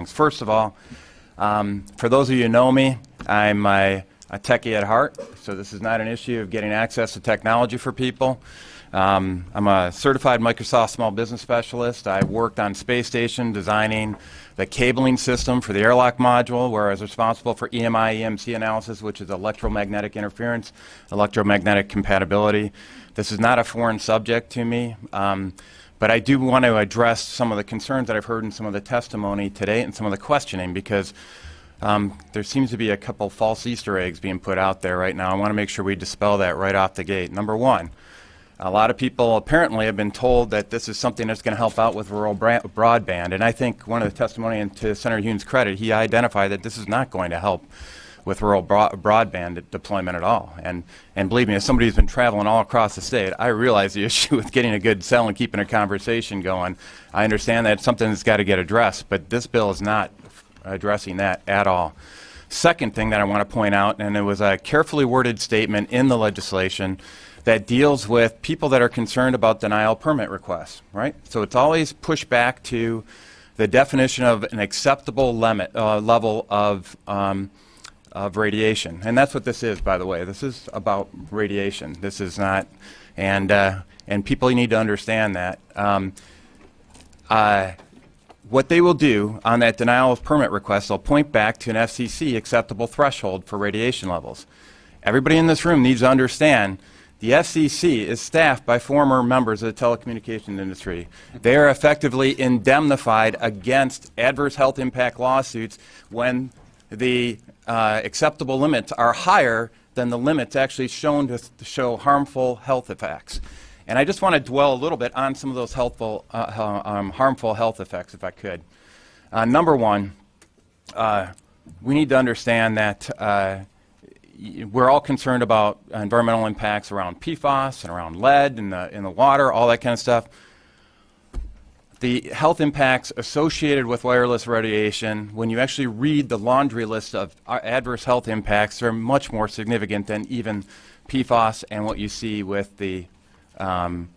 things. First of all, for those of you who know me, I'm a techie at heart, so this is not an issue of getting access to technology for people. I'm a certified Microsoft small business specialist. I worked on space station designing the cabling system for the airlock module, where I was responsible for EMI, EMC analysis, which is electromagnetic interference, electromagnetic compatibility. This is not a foreign subject to me, but I do want to address some of the concerns that I've heard in some of the testimony today and some of the questioning, because there seems to be a couple false Easter eggs being put out there right now. I want to make sure we dispel that right off the gate. Number one, a lot of people apparently have been told that this is something that's going to help out with rural broadband, and I think one of the testimony, and to Senator Hume's credit, he identified that this is not going to help with rural broadband deployment at all. And believe me, as somebody who's been traveling all across the state, I realize the issue with getting a good sell and keeping a conversation going. I understand that it's something that's got to get addressed, but this bill is not addressing that at all. Second thing that I want to point out, and it was a carefully worded statement in the legislation that deals with people that are concerned about denial permit requests, right? So it's always pushed back to the definition of an acceptable level of radiation. And that's what this is, by the way. This is about radiation. This is not, and people need to understand that. What they will do on that denial of permit request, they'll point back to an FCC acceptable threshold for radiation levels. Everybody in this room needs to understand the FCC is staffed by former members of the telecommunications industry. They are effectively indemnified against adverse health impact lawsuits when the acceptable limits are higher than the limits actually shown to show harmful health effects. And I just want to dwell a little bit on some of those harmful health effects, if I could. Number one, we need to understand that we're all concerned about environmental impacts around PFAS and around lead in the water, all that kind of stuff. The health impacts associated with wireless radiation, when you actually read the laundry list of adverse health impacts, they're much more significant than even PFAS and what you see with the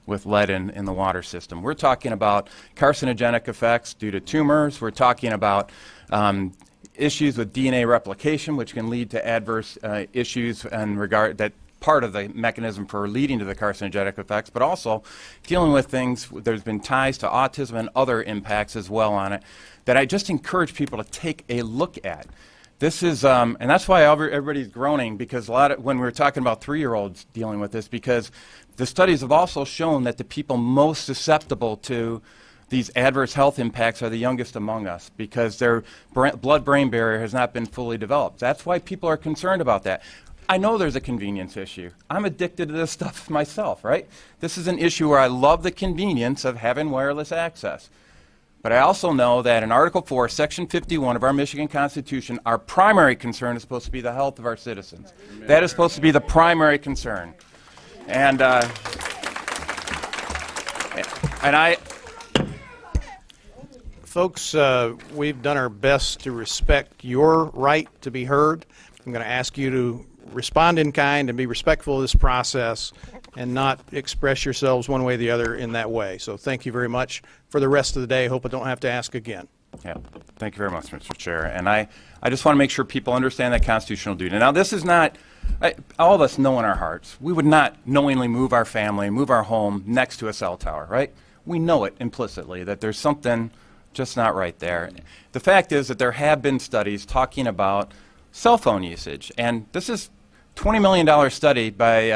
with lead in the water system. We're talking about carcinogenic effects due to tumors. We're talking about issues with DNA replication, which can lead to adverse issues in regard that part of the mechanism for leading to the carcinogenic effects, but also dealing with things, there's been ties to autism and other impacts as well on it, that I just encourage people to take a look at. This is, and that's why everybody's groaning, because when we're talking about 3-year-olds dealing with this, because the studies have also shown that the people most susceptible to these adverse health impacts are the youngest among us, because their blood-brain barrier has not been fully developed. That's why people are concerned about that. I know there's a convenience issue. I'm addicted to this stuff myself, right? This is an issue where I love the convenience of having wireless access. But I also know that in Article 4, Section 51 of our Michigan Constitution, our primary concern is supposed to be the health of our citizens. That is supposed to be the primary concern. And Folks, we've done our best to respect your right to be heard. I'm going to ask you to respond in kind and be respectful of this process and not express yourselves one way or the other in that way. So thank you very much for the rest of the day. Hope I don't have to ask again. Yeah, thank you very much, Mr. Chair. And I just want to make sure people understand that constitutional duty. Now, this is not, all of us know in our hearts, we would not knowingly move our family, move our home next to a cell tower, right? We know it implicitly that there's something just not right there. The fact is that there have been studies talking about cell phone usage, and this is $20 million study by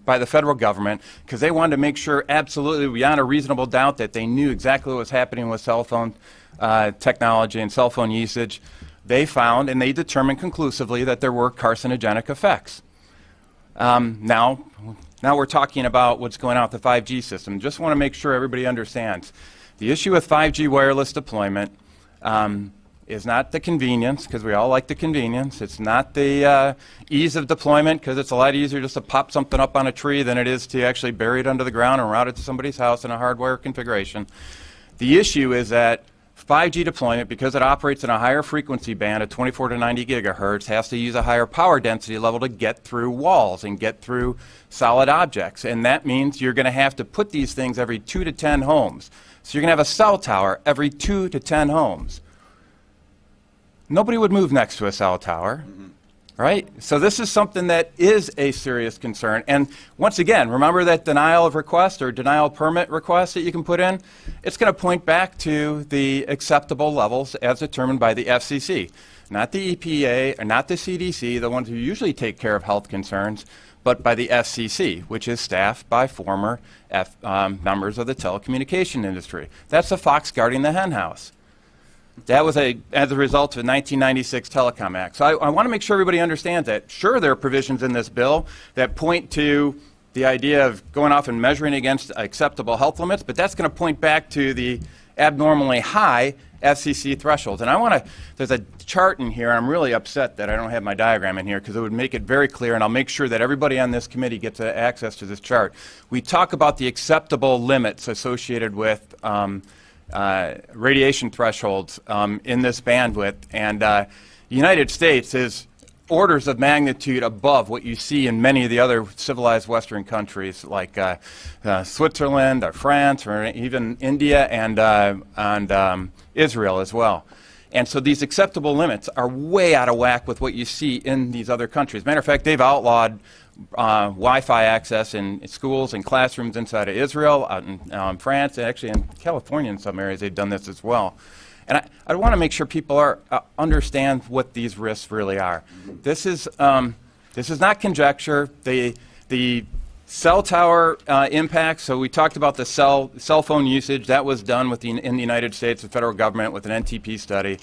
the federal government, because they wanted to make sure absolutely beyond a reasonable doubt that they knew exactly what was happening with cell phone technology and cell phone usage. They found and they determined conclusively that there were carcinogenic effects. Now we're talking about what's going on with the 5G system. Just want to make sure everybody understands. The issue with 5G wireless deployment is not the convenience, because we all like the convenience. It's not the ease of deployment, because it's a lot easier just to pop something up on a tree than it is to actually bury it under the ground and route it to somebody's house in a hardware configuration. The issue is that 5G deployment, because it operates in a higher frequency band of 24 to 90 gigahertz, has to use a higher power density level to get through walls and get through solid objects. And that means you're going to have to put these things every 2 to 10 homes. So you're going to have a cell tower every 2 to 10 homes. nobody would move next to a cell tower. Right? So this is something that is a serious concern. And once again, remember that denial of request or denial of permit request that you can put in? It's going to point back to the acceptable levels as determined by the FCC. Not the EPA or not the CDC, the ones who usually take care of health concerns, but by the FCC, which is staffed by former members of the telecommunication industry. That's the fox guarding the hen house. That was as a result of the 1996 Telecom Act. So I want to make sure everybody understands that. Sure, there are provisions in this bill that point to the idea of going off and measuring against acceptable health limits, but that's going to point back to the abnormally high FCC thresholds. And there's a chart in here, and I'm really upset that I don't have my diagram in here because it would make it very clear, and I'll make sure that everybody on this committee gets access to this chart. We talk about the acceptable limits associated with radiation thresholds in this bandwidth, and the United States is orders of magnitude above what you see in many of the other civilized Western countries like Switzerland or France or even India and Israel as well. And so these acceptable limits are way out of whack with what you see in these other countries. Matter of fact, they've outlawed Wi-Fi access in schools and classrooms inside of Israel, out in France, and actually in California in some areas they've done this as well. And I want to make sure people understand what these risks really are. This is not conjecture. The cell tower impacts, so we talked about the cell phone usage. That was done in the United States, the federal government, with an NTP study.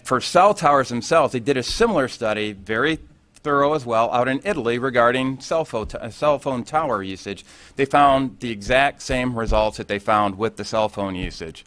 For cell towers themselves, they did a similar study, very thorough as well, out in Italy regarding cell phone tower usage. They found the exact same results that they found with the cell phone usage.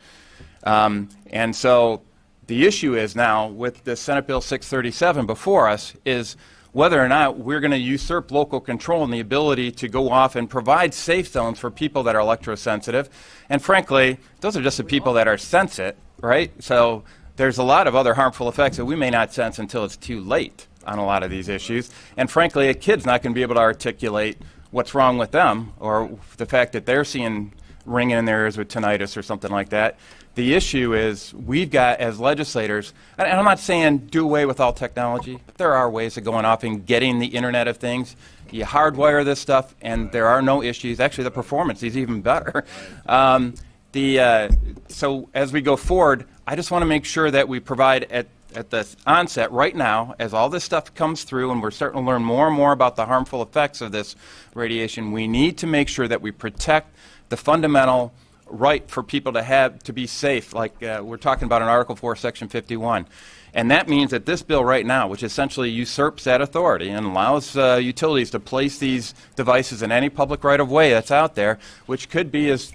And so the issue is now, with the Senate Bill 637 before us, is whether or not we're going to usurp local control and the ability to go off and provide safe zones for people that are electrosensitive. And frankly, those are just the people that are sensitive, right? So there's a lot of other harmful effects that we may not sense until it's too late on a lot of these issues. And frankly, a kid's not going to be able to articulate what's wrong with them or the fact that they're seeing ringing in their ears with tinnitus or something like that. The issue is we've got, as legislators, and I'm not saying do away with all technology. There are ways of going off and getting the Internet of Things. You hardwire this stuff, and there are no issues. Actually, the performance is even better. So as we go forward, I just want to make sure that we provide at the onset right now, as all this stuff comes through and we're starting to learn more and more about the harmful effects of this radiation, we need to make sure that we protect the fundamental right for people to be safe, like we're talking about in Article 4, Section 51. And that means that this bill right now, which essentially usurps that authority and allows utilities to place these devices in any public right-of-way that's out there, which could be as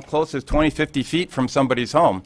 close as 20, 50 feet from somebody's home,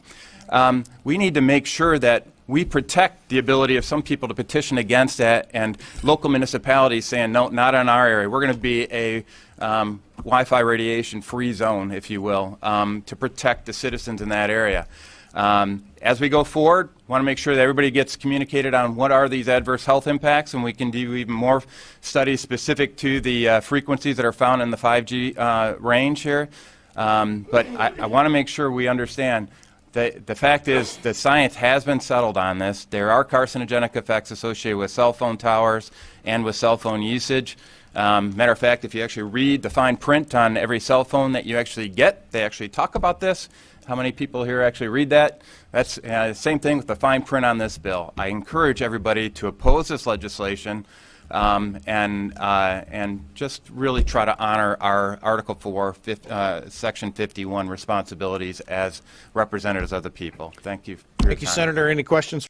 we need to make sure that we protect the ability of some people to petition against that, and local municipalities saying, no, not in our area. We're going to be a Wi-Fi radiation-free zone, if you will, to protect the citizens in that area. As we go forward, want to make sure that everybody gets communicated on what are these adverse health impacts, and we can do even more studies specific to the frequencies that are found in the 5G range here. But I want to make sure we understand the fact is the science has been settled on this. There are carcinogenic effects associated with cell phone towers and with cell phone usage. Matter of fact, if you actually read the fine print on every cell phone that you actually get, they actually talk about this. How many people here actually read that? That's the same thing with the fine print on this bill. I encourage everybody to oppose this legislation and just really try to honor our Article 4, Section 51 responsibilities as representatives of the people. Thank you for your time. Thank you, Senator. Any questions?